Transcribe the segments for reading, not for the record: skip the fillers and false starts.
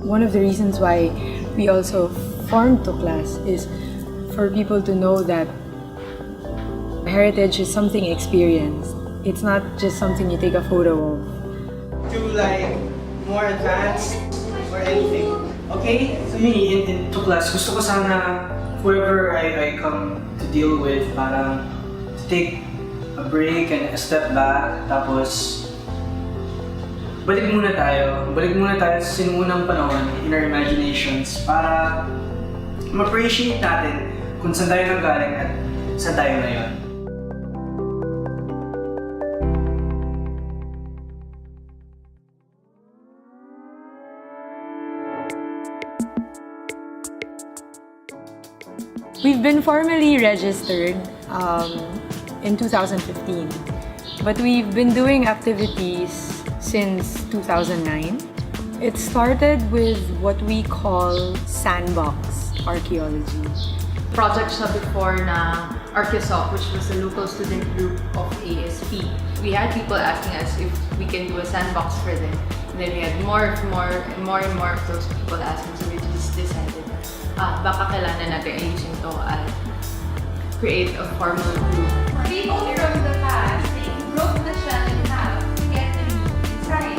One of the reasons why we also formed Tuklas is for people to know that heritage is something experienced. It's not just something you take a photo of. To like more advanced or anything. Okay? For me, in Tuklas, gusto ko sana whoever I come to deal with, parang to take a break and a step back, tapos balik muna tayo sa sinuunang panahon in our imaginations para ma-appreciate natin kung saan tayo nanggaling at saan tayo ngayon. We've been formally registered in 2015, but we've been doing activities since 2009. It started with what we call Sandbox Archeology. Project siya before na Archaeotrails, which was a local student group of ASP. We had people asking us if we can do a sandbox for them. And then we had more and more of those people asking, so we just decided, baka kailangan natin ayusin to at create a formal group. People from the past, they broke the shell in half to get the meat inside.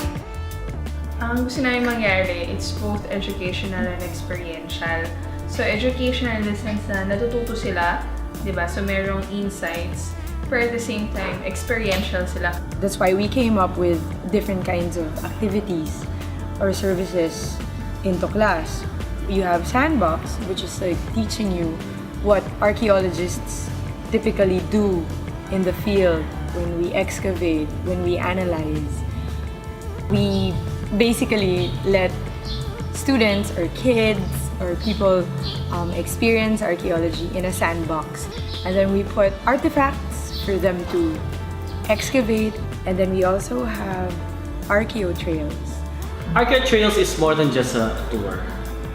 Ang gusto namin mangyari, it's both educational and experiential. So educational in the sense na natututo sila, di ba? So merong insights, but at the same time, experiential sila. That's why we came up with different kinds of activities or services in Tuklas. You have Sandbox, which is like teaching you what archaeologists typically do in the field when we excavate, when we analyze. We basically let students or kids or people experience archaeology in a sandbox. And then we put artifacts for them to excavate. And then we also have Archaeotrails. Archaeotrails is more than just a tour.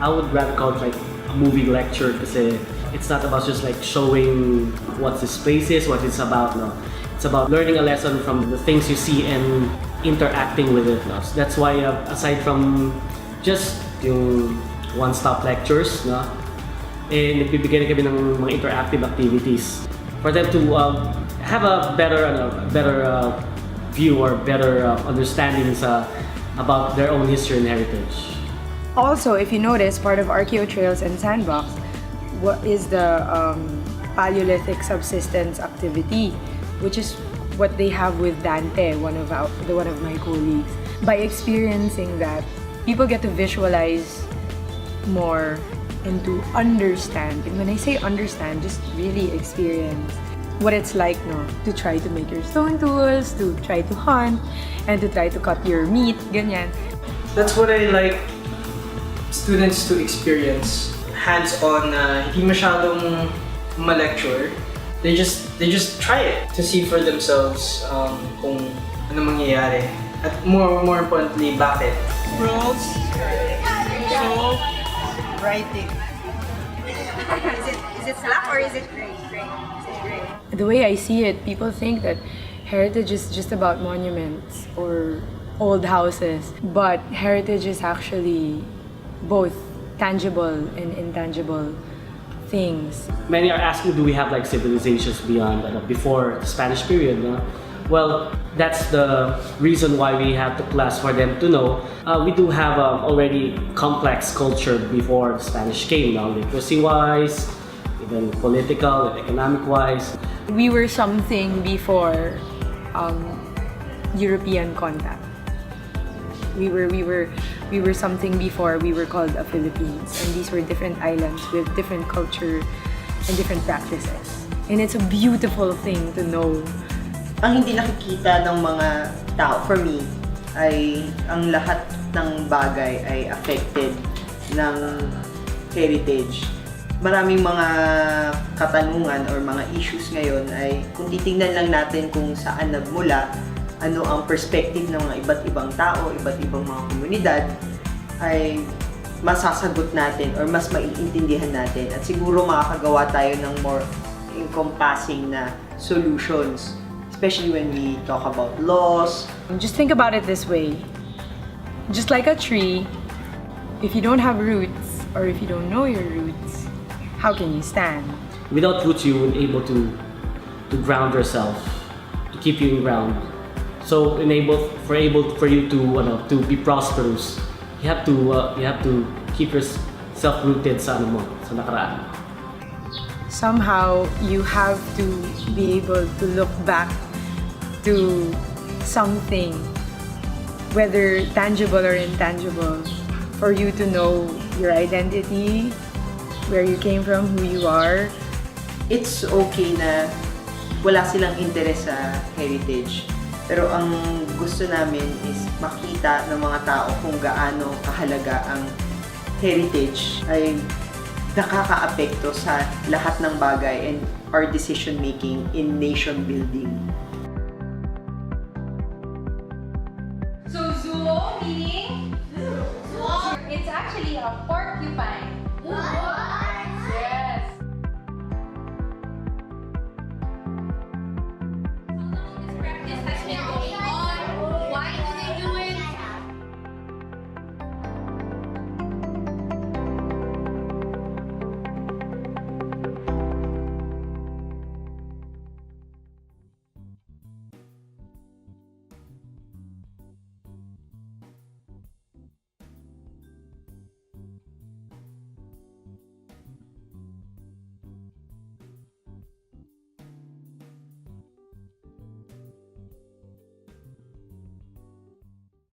I would rather call it like a movie lecture kasi it's not about just like showing what this place is, what it's about. No, it's about learning a lesson from the things you see and interacting with it. No? So that's why aside from just yung one-stop lectures, no, nagbibigay kami ng mga interactive activities for them to have a better view or better understanding about their own history and heritage. Also, if you notice, part of Archaeotrails and Sandbox is the Paleolithic Subsistence Activity, which is what they have with Dante, one of my colleagues. By experiencing that, people get to visualize more and to understand. And when I say understand, just really experience what it's like, no, to try to make your stone tools, to try to hunt, and to try to cut your meat, ganyan. That's what I like students to experience. Hands-on, hindi masyadong ma-lecture. They just try it to see for themselves kung ano mangyayari. At more importantly, bakit. Rules, show, writing. Is it black or is it gray? Gray. Is it gray? The way I see it, people think that heritage is just about monuments or old houses. But heritage is actually both tangible and intangible things. Many are asking, do we have like civilizations beyond before the Spanish period? No? Well, that's the reason why we have Tuklas for them to know. We do have already complex culture before the Spanish came, now literacy-wise, even political and economic-wise. We were something before European contact. We were something before we were called the Philippines, and these were different islands with different culture and different practices. And it's a beautiful thing to know. Ang hindi nakikita ng mga tao, for me, ay ang lahat ng bagay ay affected ng heritage. Maraming mga katanungan or mga issues ngayon ay kung titingnan lang natin kung saan nagmula, ano ang perspective ng mga iba't ibang tao, iba't ibang mga komunidad, ay masasagot natin or mas maiintindihan natin. At siguro makakagawa tayo ng more encompassing na solutions, especially when we talk about laws. Just think about it this way. Just like a tree, if you don't have roots, or if you don't know your roots, how can you stand? Without roots, you won't able to ground yourself, to keep you in ground. So for you to be prosperous, you have to keep yourself rooted sa nakaraan. Somehow you have to be able to look back to something, whether tangible or intangible, for you to know your identity, where you came from, who you are. It's okay na wala silang interes sa heritage. Pero ang gusto namin is makita ng mga tao kung gaano kahalaga ang heritage ay nakaka-apekto sa lahat ng bagay and our decision making in nation building. So zoo meaning? Zoo. It's actually a porcupine. Yes. This practice has